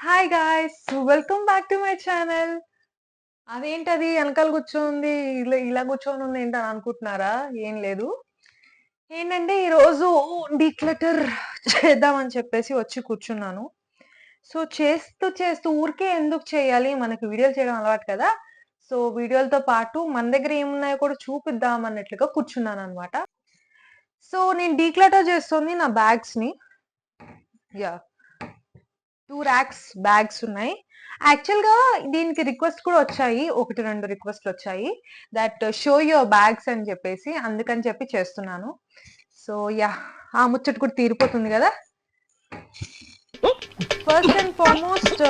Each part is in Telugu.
Hi guys, welcome back to my channel. అదేంటది వెనకాల కూర్చోంది, ఇలా ఇలా కూర్చొని ఉంది ఏంటని అనుకుంటున్నారా? ఏం లేదు. ఏంటంటే ఈరోజు డీక్లటర్ చేద్దామని చెప్పేసి వచ్చి కూర్చున్నాను. సో చేస్తూ చేస్తూ ఊరికే ఎందుకు చేయాలి, మనకి వీడియోలు చేయడం అలవాటు కదా. సో వీడియోలతో పాటు మన దగ్గర ఏమున్నాయో కూడా చూపిద్దాం అన్నట్లుగా కూర్చున్నాను అనమాట. సో నేను డీక్లటర్ చేస్తుంది నా బ్యాగ్స్ ని. యా, 2 ర్యాక్స్ బ్యాగ్స్ ఉన్నాయి. యాక్చువల్‌గా దీనికి రిక్వెస్ట్ కూడా వచ్చాయి. 1, 2 రిక్వెస్ట్‌లు వచ్చాయి. దట్ షో యువర్ బ్యాగ్స్ అని చెప్పేసి. అందుకని చెప్పి చేస్తున్నాను. So yeah! ఆ ముచ్చట కూడా తీరిపోతుంది గదా! ఫస్ట్ అండ్ ఫార్మోస్ట్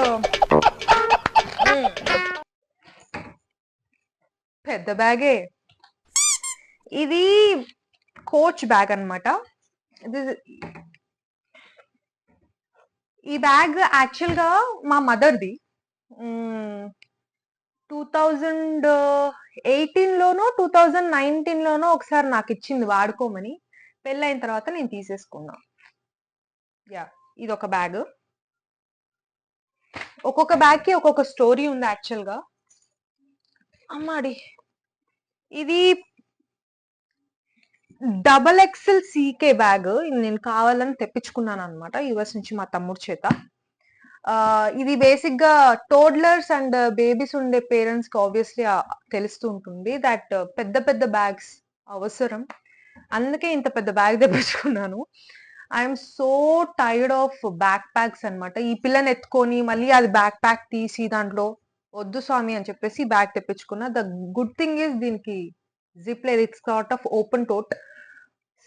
పెద్ద బ్యాగే. ఇది కోచ్ బ్యాగ్ అన్నమాట. ఇది ఈ బ్యాగ్ యాక్చువల్‌గా మా మదర్‌ది. 2018లోనో, 2019లోనో ఒకసారి నాకిచ్చింది వాడుకోమని. పెళ్లయిన తర్వాత నేను తీసేసుకున్నా. యాహ్! ఇదొక బ్యాగ్. ఒక్కొక్క బ్యాగ్‌కి ఒక్కొక్క స్టోరీ ఉంది యాక్చువల్‌గా. అమ్మాడి! ఇది డబుల్ ఎక్సెల్ సీకే బ్యాగ్. ఇది నేను కావాలని తెప్పించుకున్నానన్నమాట యూఎస్ నుంచి మా తమ్ముడి చేత. ఇది బేసిక్‌గా టోడ్లర్స్ అండ్ బేబీస్ ఉండే పేరెంట్స్‌కి ఆబ్వియస్‌లీ తెలుస్తూ ఉంటుంది దట్ పెద్ద పెద్ద బ్యాగ్స్ అవసరం. అందుకే ఇంత పెద్ద బ్యాగ్ తెప్పించుకున్నాను. I'm so tired of backpacks అన్నమాట. ఈ పిల్లని ఎత్తుకొని మళ్ళీ అది బ్యాక్ ప్యాక్ తీసి దాంట్లో వద్దు స్వామి అని చెప్పేసి బ్యాగ్ తెప్పించుకున్నా. ద గుడ్ థింగ్ ఈస్ దీనికి జిప్ లేదు. It's sort of open tote.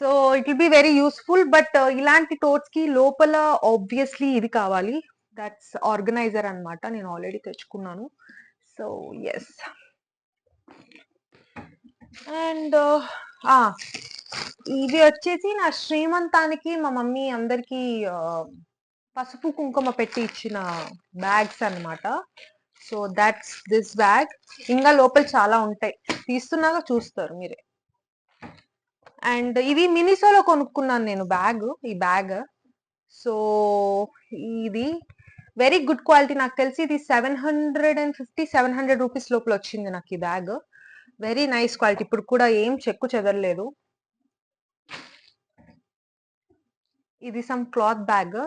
So it will be very useful. But ఇలాంటి టోట్స్ కి లోపల ఆబ్వియస్లీ ఇది కావాలి. దట్స్ ఆర్గనైజర్ అన్నమాట. నేను ఆల్రెడీ తెచ్చుకున్నాను. So yes. అండ్ ఇది వచ్చేసి నా శ్రీమంతానికి మా మమ్మీ అందరికి పసుపు కుంకుమ పెట్టి ఇచ్చిన బ్యాగ్స్ అన్నమాట. So that's this bag. ఇంకా లోపల చాలా ఉంటాయి, తీస్తున్నాక చూస్తారు మీరే. అండ్ ఇది మినిసోలో కొనుక్కున్నాను నేను బ్యాగ్. ఈ బ్యాగ్ సో ఇది వెరీ గుడ్ క్వాలిటీ. నాకు తెలిసి ఇది 750-700 రూపీస్ లోపల వచ్చింది నాకు ఈ బ్యాగ్. Very nice quality. ఇప్పుడు కూడా ఏం చెక్కు చెదరలేదు. ఇది సమ్ క్లాత్ బ్యాగ్.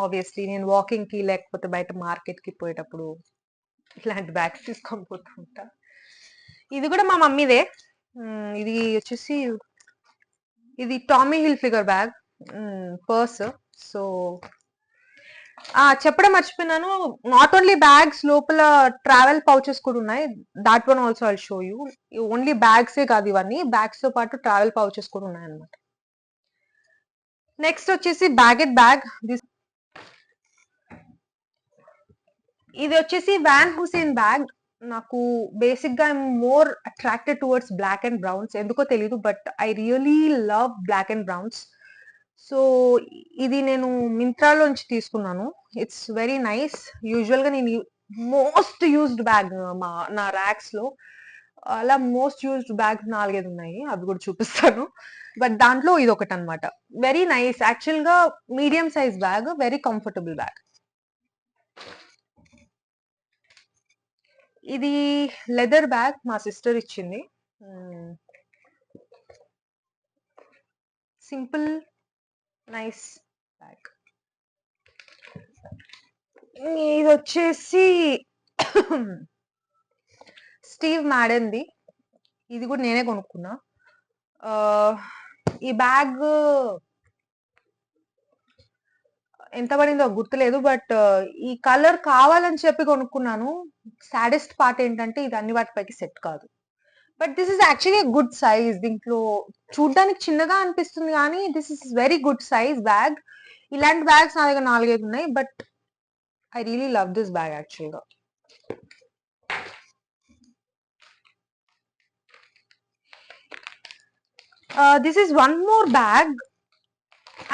ఆబ్వియస్లీ నేను వాకింగ్ కి లేకపోతే బయట మార్కెట్ కి పోయేటప్పుడు ఇలాంటి బ్యాగ్స్ తీసుకొని పోతూ ఉంటా. ఇది కూడా మా మమ్మీదే. ఇది వచ్చేసి ఇది Tommy Hilfiger bag purse. So చెప్పడం మర్చిపోయినాను. నాట్ ఓన్లీ బ్యాగ్స్, లోపల ట్రావెల్ పౌచెస్ కూడా ఉన్నాయి. That one also I'll show you. ఓన్లీ బ్యాగ్సే కాదు ఇవన్నీ, బ్యాగ్స్ తో పాటు ట్రావెల్ పౌచెస్ కూడా ఉన్నాయి అన్నమాట. నెక్స్ట్ వచ్చేసి బ్యాగెట్ బ్యాగ్. ఇది వచ్చేసి వ్యాన్ హుసేన్ బ్యాగ్. నాకు బేసిక్ గా more attracted towards black and browns. ఎందుకో తెలీదు, but I really love black and browns. So ఇది నేను మింత్రాలోంచి తీసుకున్నాను. It's very nice. యూజువల్ గా నేను మోస్ట్ యూజ్డ్ బ్యాగ్ నా ర్యాక్స్ లో. అలా మోస్ట్ యూజ్డ్ బ్యాగ్స్ 4-5 ఉన్నాయి, అవి కూడా చూపిస్తాను. బట్ దాంట్లో ఇది ఒకటి అనమాట. Very nice. యాక్చువల్ గా medium size bag, very comfortable bag. ఇది లెదర్ బ్యాగ్, మా సిస్టర్ ఇచ్చింది. Simple nice bag. ఇది వచ్చేసి స్టీవ్ మ్యాడెన్ది. ఇది కూడా నేనే కొనుక్కున్నా. ఈ బ్యాగ్ ఎంత పడిందో గుర్తులేదు, బట్ ఈ కలర్ కావాలని చెప్పి కొనుక్కున్నాను. సాడెస్ట్ పార్ట్ ఏంటంటే ఇది అన్ని వాటిపైకి సెట్ కాదు. But this is actually good size. దీంట్లో చూడ్డానికి చిన్నగా అనిపిస్తుంది కానీ this is very good size bag. ఇలాంటి బ్యాగ్స్ నా దగ్గర 4-5 ఉన్నాయి, but I really love this bag యాక్చువల్గా. This is one more bag.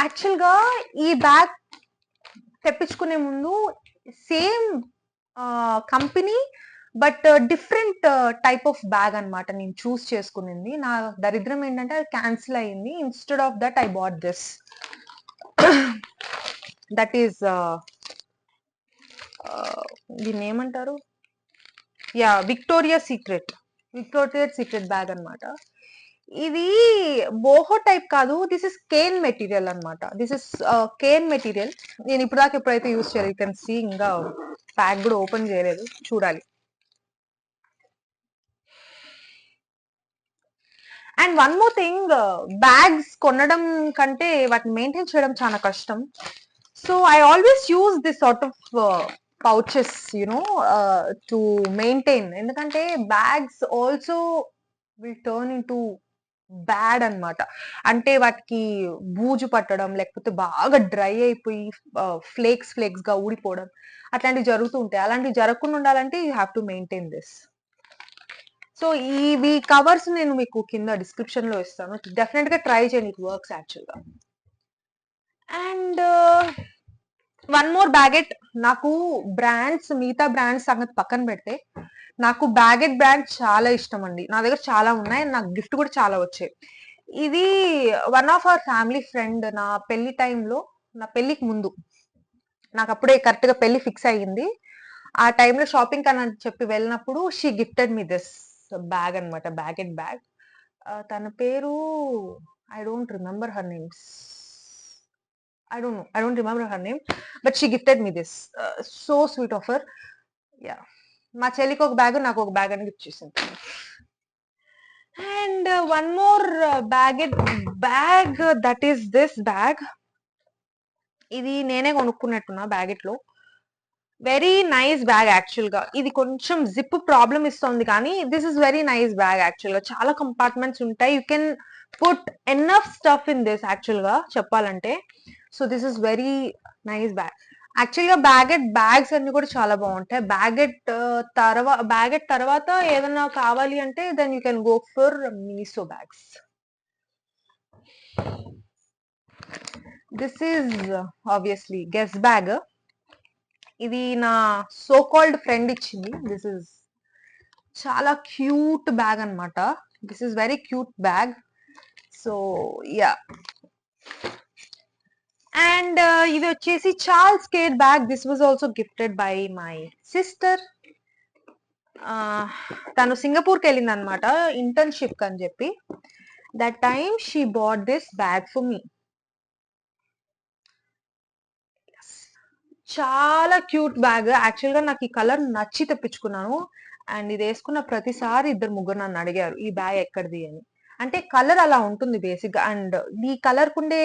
యాక్చువల్గా ఈ బ్యాగ్ తెప్పించుకునే ముందు same company but different type of bag అన్నమాట నేను చూస్ చేసుకునింది. నా దరిద్రం ఏంటంటే అది క్యాన్సిల్ అయింది. Instead of that I bought this. That is దీన్ని ఏమంటారు? విక్టోరియా సీక్రెట్ బ్యాగ్ అన్నమాట. ఇది బోహో టైప్ కాదు, దిస్ ఇస్ కేన్ మెటీరియల్ అన్నమాట. This is cane material. నేను ఇప్పుడు దాకా ఎప్పుడైతే యూస్ చేయలేదు. యూ కెన్ సీ, ఇంకా ప్యాక్ కూడా ఓపెన్ చేయలేదు, చూడాలి. And one more thing, bags కొనడం కంటే వాటిని మెయింటైన్ చేయడం చాలా కష్టం. So I always use this sort of pouches to maintain. ఎందుకంటే bags also will turn in to bad అన్నమాట. అంటే వాటికి బూజు పట్టడం, లేకపోతే బాగా డ్రై అయిపోయి ఫ్లేక్స్ గా ఊడిపోవడం, అట్లాంటివి జరుగుతూ ఉంటాయి. అలాంటివి జరగకుండా ఉండాలంటే you have to maintain this. So ఇవి కవర్స్ నేను మీకు కింద డిస్క్రిప్షన్ లో ఇస్తాను, డెఫినెట్ గా ట్రై చేయండి, ఇట్ వర్క్స్ యాక్చువల్ గా. And one more baguette. నాకు మిగతా బ్రాండ్స్ సంగతి పక్కన పెడితే, నాకు బ్యాగెట్ బ్రాండ్ చాలా ఇష్టం అండి. నా దగ్గర చాలా ఉన్నాయి, నాకు గిఫ్ట్ కూడా చాలా వచ్చాయి. ఇది one of our family friend, నా పెళ్లి టైంలో, నా పెళ్లికి ముందు, నాకు అప్పుడే కరెక్ట్ గా పెళ్లి ఫిక్స్ అయ్యింది. ఆ టైంలో షాపింగ్ అని చెప్పి వెళ్ళినప్పుడు she gifted me this bag అన్నమాట, బ్యాగెట్ బ్యాగ్. తన పేరు I don't remember her names. I don't remember her name, but she gifted me this. So sweet of her. Yeah. మా చెల్లికి ఒక బ్యాగ్, నాకు ఒక బ్యాగ్ అని గిఫ్ట్ చేసింది. And one more bag, that is this bag. ఇది నేనే కొనుక్కున్నట్టున్నా బ్యాగెట్ లో. వెరీ నైస్ బ్యాగ్ యాక్చువల్ గా. ఇది కొంచెం జిప్ ప్రాబ్లమ్ ఇస్తుంది, కానీ this is very nice bag actual గా. చాలా కంపార్ట్మెంట్స్ ఉంటాయి, you can put enough stuff in this actual గా చెప్పాలంటే. So this is very nice bag. Actual గా బ్యాగ్స్ అన్ని కూడా చాలా బాగుంటాయి. బ్యాగెట్ తర్వాత ఏదైనా కావాలి అంటే then you can go for Meesho bags. This is obviously Guess bag. ఇది నా సో కాల్డ్ ఫ్రెండ్ ఇచ్చింది. దిస్ ఇస్ చాలా క్యూట్ బ్యాగ్ అన్నమాట. This is very cute bag. So yeah. And ఇది వచ్చేసి Charles Keith bag. This was also gifted by my sister. తను సింగపూర్కి వెళ్ళింది అనమాట ఇంటర్న్షిప్ అని చెప్పి. That time she bought this bag for me. చాలా క్యూట్ బ్యాగ్. యాక్చువల్ గా నాకు ఈ కలర్ నచ్చి తెప్పించుకున్నాను. అండ్ ఇది వేసుకున్న ప్రతిసారి ఇద్దరు ముగ్గురు నన్ను అడిగారు ఈ బ్యాగ్ ఎక్కడిది అని. అంటే కలర్ అలా ఉంటుంది బేసిక్ గా. అండ్ ఈ కలర్ కుండే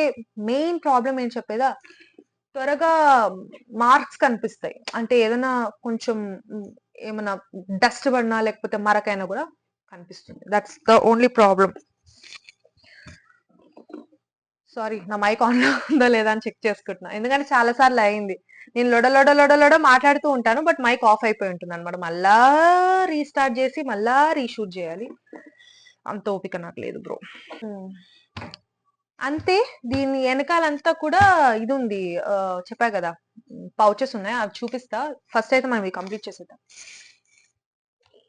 మెయిన్ ప్రాబ్లం ఏం చెప్పేదా, త్వరగా మార్క్స్ కనిపిస్తాయి. అంటే ఏదైనా కొంచెం ఏమైనా డస్ట్ పడినా లేకపోతే మరకైనా కూడా కనిపిస్తుంది. That's the only problem. Sorry, నా మైక్ ఆన్ లో ఉందో లేదా అని చెక్ చేసుకుంటున్నా, ఎందుకంటే చాలా సార్లు అయింది. నేను లొడ మాట్లాడుతూ ఉంటాను, బట్ మైక్ ఆఫ్ అయిపోయి ఉంటుంది అనమాట. మళ్ళా రీస్టార్ట్ చేసి మళ్ళా రీషూట్ చేయాలి. అంత ఓపిక నాకు లేదు బ్రో. అంతే. దీని వెనకాలంతా కూడా ఇది ఉంది, చెప్పా కదా పౌచెస్ ఉన్నాయి, అవి చూపిస్తా. ఫస్ట్ అయితే మనం ఇవి కంప్లీట్ చేసేద్దాం.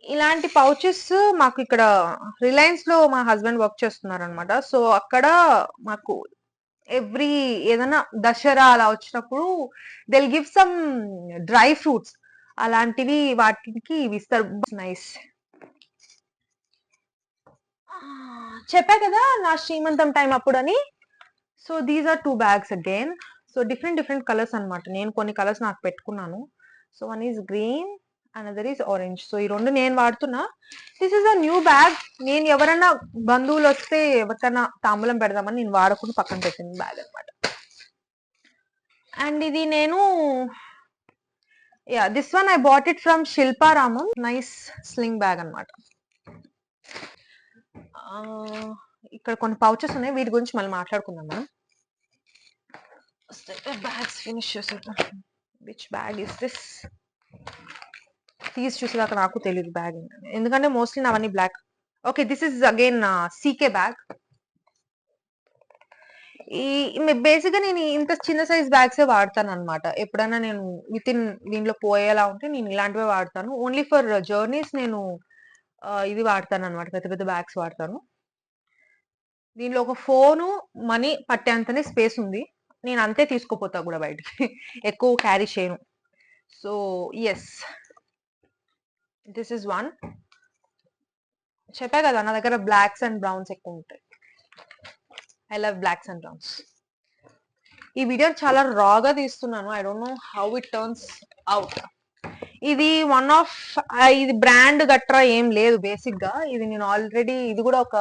ఇలాంటి పౌచెస్ మాకు ఇక్కడ రిలయన్స్ లో మా హస్బెండ్ వర్క్ చేస్తున్నారు అనమాట. సో అక్కడ మాకు ఎవ్రీ ఏదైనా దసరా అలా వచ్చినప్పుడు they'll give some dry fruits, అలాంటివి వాటికి ఇవి ఇస్తారు. నైస్. చెప్పా కదా నా శ్రీమంతం టైం అప్పుడు అని. So these are 2 bags again. So different colours అన్నమాట. నేను కొన్ని కలర్స్ నాకు పెట్టుకున్నాను. So one is green, another is orange. So ఈ రెండు నేను వాడుతున్నా. This is a new bag. నేను ఎవరైనా బంధువులు వస్తే ఎవరికైనా తాంబూలం పెడదామని నేను వాడకుండా పక్కన పెట్టిన బ్యాగ్ అనమాట. అండ్ ఇది నేను this one I bought it from Shilparamam. Nice sling bag అనమాట. ఇక్కడ కొన్ని పౌచెస్ ఉన్నాయి, వీటి గురించి మళ్ళీ మాట్లాడుకుందాం మనం. బ్యాగ్స్ ఫినిష్ చేసేద్దాం. Which bag is this? తీసి చూసేదాకా నాకు తెలియదు బ్యాగ్, ఎందుకంటే మోస్ట్లీ నావన్నీ black. Okay, this is again CK bag. ఈ బేసిక్ గా నేను ఇంత చిన్న సైజ్ బ్యాగ్సే వాడతాను అనమాట. ఎప్పుడైనా నేను విత్ ఇన్ దీంట్లో పోయేలా ఉంటే నేను ఇలాంటివే వాడతాను. ఓన్లీ ఫర్ జర్నీస్ నేను ఇది వాడతాను అనమాట, పెద్ద బ్యాగ్స్ వాడతాను. దీనిలో ఒక ఫోను, మనీ పట్టేంతనే స్పేస్ ఉంది. నేను అంతే తీసుకోపోతా కూడా బయటికి, ఎక్కువ క్యారీ చేయను. So yes, this is one. చెప్పా కదా నా దగ్గర బ్లాక్స్ అండ్ బ్రౌన్స్ ఎక్కువ ఉంటాయి. I love blacks and browns. ఈ వీడియో చాలా రాగా తీస్తున్నాను. I don't know how it turns out. ఇది వన్ ఆఫ్, ఇది బ్రాండ్ గట్రా ఏం లేదు బేసిక్ గా. ఇది నేను ఆల్రెడీ ఇది కూడా ఒక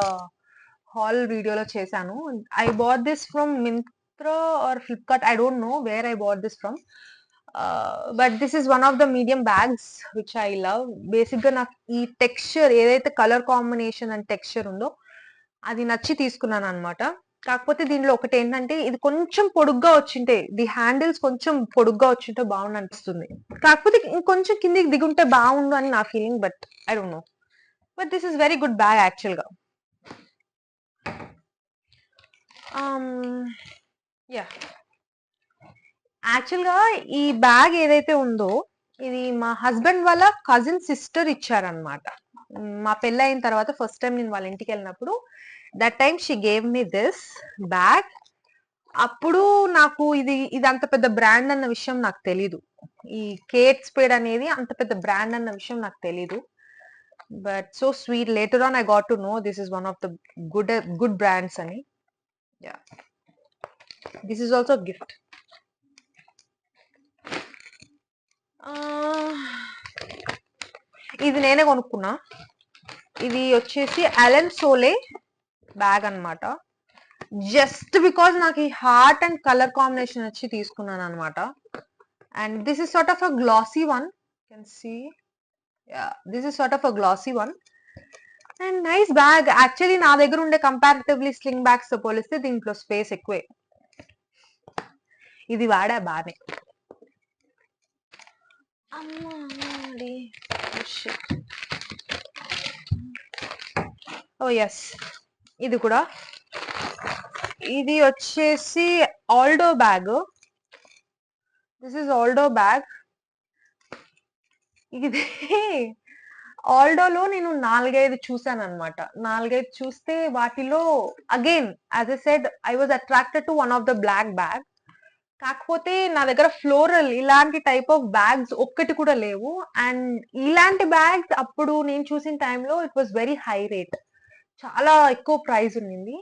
హాల్ వీడియోలో చేశాను. I bought this from Myntra or Flipkart, I don't know where I bought this from. But this is one of the medium bags which I love. Basic గా నాకు ఈ టెక్స్చర్ ఏదైతే కలర్ కాంబినేషన్ అండ్ టెక్స్చర్ ఉందో అది నచ్చి తీసుకున్నాను అనమాట. కాకపోతే దీనిలో ఒకటి ఏంటంటే ఇది కొంచెం పొడుగ్గా వచ్చింటే, ది హ్యాండిల్స్ కొంచెం పొడుగ్గా వచ్చింటే బాగుండు అనిపిస్తుంది. కాకపోతే ఇంకొంచెం కిందికి దిగుంటే బాగుండు అని నా feeling. But I don't no. But this is very good bag actual గా. యా, యాక్చువల్ గా ఈ బ్యాగ్ ఏదైతే ఉందో ఇది మా హస్బెండ్ వాళ్ళ కజిన్ సిస్టర్ ఇచ్చారనమాట. మా పెళ్ళి అయిన తర్వాత ఫస్ట్ టైం నేను వాళ్ళ ఇంటికి వెళ్ళినప్పుడు, that time she gave me this bag. అప్పుడు నాకు ఇది అంత పెద్ద బ్రాండ్ అన్న విషయం నాకు తెలీదు. ఈ కేట్ స్పేడ్ అనేది అంత పెద్ద బ్రాండ్ అన్న విషయం నాకు తెలీదు. But so sweet, later on I got to know this is one of the good brands అని. Yeah, this is also gift. ఇది నేనే కొనుక్కున్నా. ఇది వచ్చేసి అలెన్ సోలే బ్యాగ్ అన్నమాట. జస్ట్ బికాజ్ నాకు ఈ హార్ట్ అండ్ కలర్ కాంబినేషన్ వచ్చి తీసుకున్నాను అనమాట. And this is sort of a glossy one, can see. This is sort of a glossy one and nice bag. Actually నా దగ్గర ఉండే కంపారిటివ్లీ స్లింగ్ బ్యాగ్స్ తో పోలిస్తే దీంట్లో స్పేస్ ఎక్కువే. ఇది వాడా బానే. ఓ ఎస్, ఇది కూడా. ఇది వచ్చేసి Aldo bag. This is Aldo bag. ఇది ఆల్డోలో నేను 4-5 చూసాను అనమాట. 4-5 చూస్తే వాటిలో again as a said I was attracted to one of the black bag. కాకపోతే నా దగ్గర ఫ్లోరల్ ఇలాంటి టైప్ ఆఫ్ బ్యాగ్స్ ఒక్కటి కూడా లేవు. అండ్ ఇలాంటి బ్యాగ్స్ అప్పుడు నేను చూసిన టైంలో it was very high rate, చాలా ఎక్కువ ప్రైస్ ఉండింది.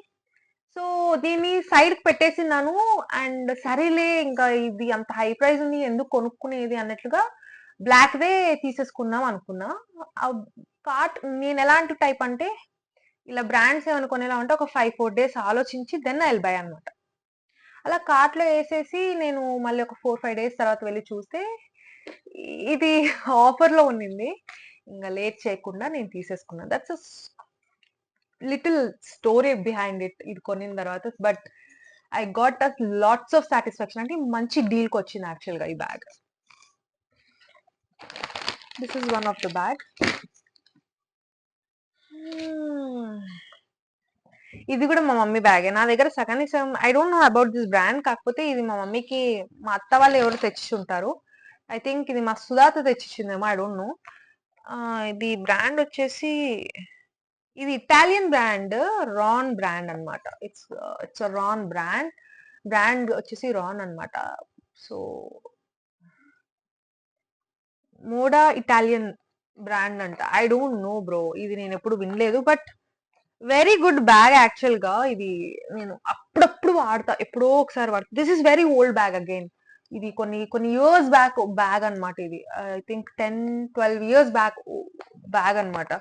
సో దీన్ని సైడ్ కి పెట్టేసినాను. అండ్ సరేలే ఇంకా ఇది అంత హై ప్రైస్ ఉంది ఎందుకు కొనుక్కునేది అన్నట్లుగా బ్లాక్ దే తీసేసుకుందాం అనుకున్నా. కార్ట్ నేను ఎలాంటి టైప్ అంటే ఇలా బ్రాండ్స్ ఏమైనా కొనేలా ఉంటే ఒక 5-4 days ఆలోచించి దెన్ ఐ విల్ బై అనమాట. అలా కార్ట్ లో వేసేసి నేను మళ్ళీ ఒక 4-5 days తర్వాత వెళ్ళి చూస్తే ఇది ఆఫర్ లో ఉన్నింది. ఇంకా లేట్ చేయకుండా నేను తీసేసుకున్నాను. That's little story behind it ఇది కొనిన తర్వాత. But I got as lots of satisfaction. అంటే మంచి డీల్ కి వచ్చింది యాక్చువల్ గా ఈ bag. This is one of the bag. ఇది కూడా మా మమ్మీ బ్యాగే. నా దగ్గర సగానికి సగం I don't know about this brand. కాకపోతే ఇది మా మమ్మీకి మా అత్త వాళ్ళు ఎవరు తెచ్చి ఉంటారు. ఐ థింక్ ఇది మా సుధాత తెచ్చిచ్చిందేమో, ఐ డోంట్ నో. ఇది బ్రాండ్ వచ్చేసి ఇది ఇటాలియన్ బ్రాండ్, రాన్ బ్రాండ్ అనమాట. ఇట్స్ రాన్ బ్రాండ్ వచ్చేసి రాన్ అనమాట. సో మోడా ఇటాలియన్ బ్రాండ్ అంట. ఐ డోంట్ నో బ్రో, ఇది నేను ఎప్పుడు వినలేదు. But very good bag actual గా. ఇది నేను అప్పుడప్పుడు వాడతా, ఎప్పుడో ఒకసారి వాడతా. This is very old bag again. ఇది కొన్ని ఇయర్స్ బ్యాక్ బ్యాగ్ అనమాట. ఇది I think 10-12 years back bag అనమాట.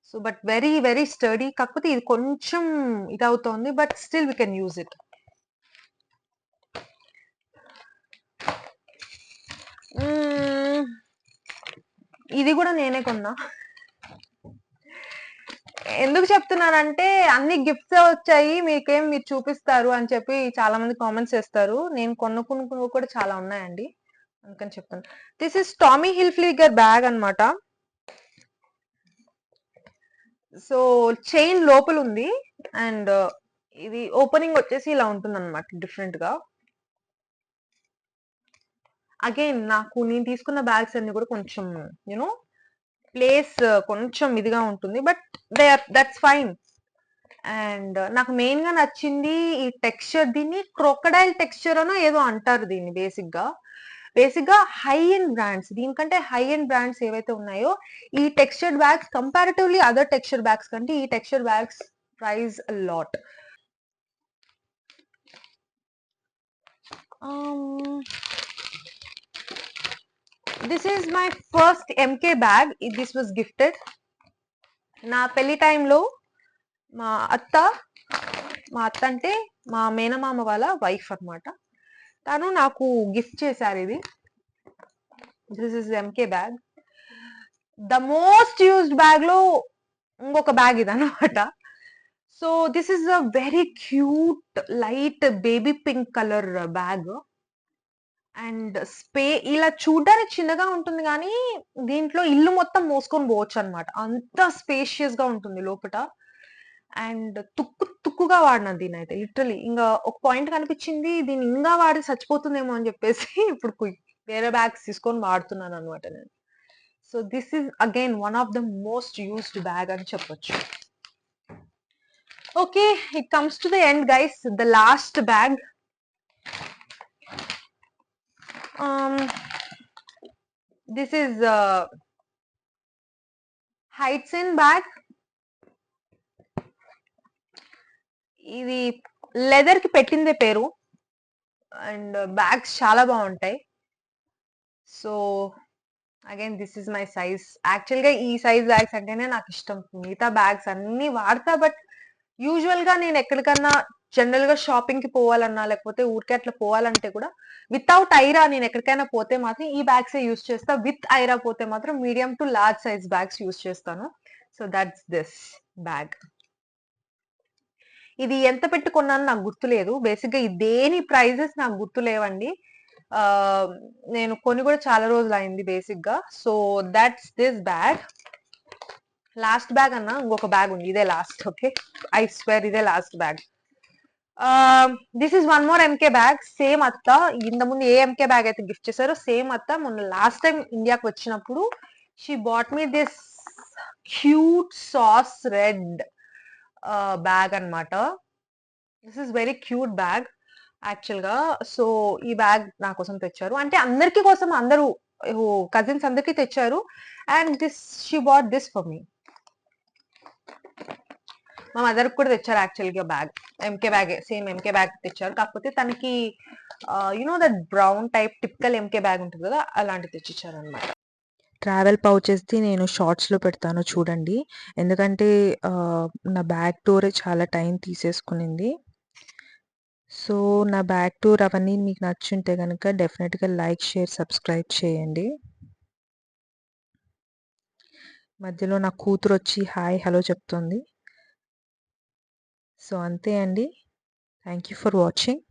So but very very sturdy. కాకపోతే ఇది కొంచెం ఇదవుతోంది, but still we can use it. ఇది కూడా నేనే కొన్నా. ఎందుకు చెప్తున్నానంటే అన్ని గిఫ్ట్స్ వచ్చాయి మీకేం మీరు చూపిస్తారు అని చెప్పి చాలా మంది కామెంట్స్ చేస్తారు. నేను కొనుక్కున్న కూడా చాలా ఉన్నాయండి, అందుకని చెప్తాను. This is Tommy Hilfiger bag అనమాట. సో చైన్ లోపల ఉంది అండ్ ఇది ఓపెనింగ్ వచ్చేసి ఇలా ఉంటుంది అనమాట, డిఫరెంట్ గా. అగైన్ నాకు నేను తీసుకున్న బ్యాగ్స్ అన్ని కూడా కొంచెం యూనో ప్లేస్ కొంచెం ఇదిగా ఉంటుంది. But that's fine. అండ్ నాకు మెయిన్ గా నచ్చింది ఈ టెక్స్చర్. దీన్ని క్రొకడైల్ టెక్స్చర్ అనో ఏదో అంటారు దీన్ని బేసిక్ గా. బేసిక్‌గా హై ఎండ్ బ్రాండ్స్, దీనికంటే హై ఎండ్ బ్రాండ్స్ ఏవైతే ఉన్నాయో, ఈ textured bags comparatively other texture bags కంటే ఈ texture bags price a lot. This is my first MK bag. This was gifted. నా పెళ్లి టైంలో మా అత్త అంటే మా మేనమామ వాళ్ళ వైఫ్ అన్నమాట. తను నాకు గిఫ్ట్ చేశారు ఇది. This is MK bag. The most used bag లో ఇంకొక బ్యాగ్ ఇది అన్నమాట. So this is a very cute light baby pink colour bag. And ఇలా చూడడానికి చిన్నగా ఉంటుంది కానీ దీంట్లో ఇల్లు మొత్తం మోసుకొని పోవచ్చు అన్నమాట. అంత స్పేషియస్ గా ఉంటుంది లోపట. అండ్ తుక్కుగా వాడినాను దీనైతే లిటరలీ. ఇంకా ఒక పాయింట్ కనిపించింది, దీన్ని ఇంకా వాడి చచ్చిపోతుందేమో అని చెప్పేసి ఇప్పుడు వేరే బ్యాగ్స్ తీసుకొని వాడుతున్నాను అనమాట నేను. So this is again one of the most used bag అని చెప్పొచ్చు. Okay, it comes to the end guys. The last bag. This is Hidesign bag. ఇది లెదర్ కి పెట్టిందే పేరు. అండ్ బ్యాగ్స్ చాలా బాగుంటాయి. So again this is my size. Actual గా ఈ సైజ్ బ్యాగ్స్ అంటేనే నాకు ఇష్టం. మిగతా బ్యాగ్స్ అన్ని వాడతా, బట్ యూజువల్ గా నేను ఎక్కడికన్నా జనరల్ గా షాపింగ్ కి పోవాలన్నా లేకపోతే ఊరికే అట్లా పోవాలంటే కూడా వితౌట్ ఐరా నేను ఎక్కడికైనా పోతే మాత్రం ఈ బ్యాగ్స్ యూస్ చేస్తా. విత్ ఐరా పోతే మాత్రం medium to large size bags use చేస్తాను. So that's this bag. ఇది ఎంత పెట్టుకున్నాను నాకు గుర్తులేదు. బేసిక్ గా దేని ప్రైజెస్ నాకు గుర్తులేవండి. నేను కొని కూడా చాలా రోజులు అయింది బేసిక్ గా. So that's this bag. Last bag అన్న ఇంకొక బ్యాగ్ ఉంది, ఇదే లాస్ట్. ఓకే, ఐ స్వేర్ ఇదే last bag. This is one more MK bag. Same అత్త ఇంత ముందు ఏ ఎంకే బ్యాగ్ అయితే గిఫ్ట్ చేశారో సేమ్ అత్త మొన్న లాస్ట్ టైం ఇండియాకి వచ్చినప్పుడు she bought me this cute sauce red bag అన్నమాట. This is very cute bag actual గా. సో ఈ బ్యాగ్ నా కోసం తెచ్చారు, అంటే అందరికి కోసం, అందరూ కజిన్స్ అందరికి తెచ్చారు. And this she bought this for me. మా మదర్ కూడా తెచ్చారు యాక్చువల్ గా bag. MK bag, same MK bag తెచ్చారు. కాకపోతే తనకి you know that brown type typical MK bag ఉంటుంది కదా, అలాంటిది తెచ్చిచ్చారు అనమాట. ట్రావెల్ పౌచెస్ది నేను షార్ట్స్లో పెడతాను చూడండి, ఎందుకంటే నా బ్యాగ్ టూర్ చాలా టైం తీసేసుకునింది. సో నా బ్యాగ్ టూర్ అవన్నీ మీకు నచ్చుంటే కనుక డెఫినెట్గా లైక్, షేర్, సబ్స్క్రైబ్ చేయండి. మధ్యలో నా కూతురు వచ్చి హాయ్ హలో చెప్తుంది. సో అంతే అండి. Thank you for watching.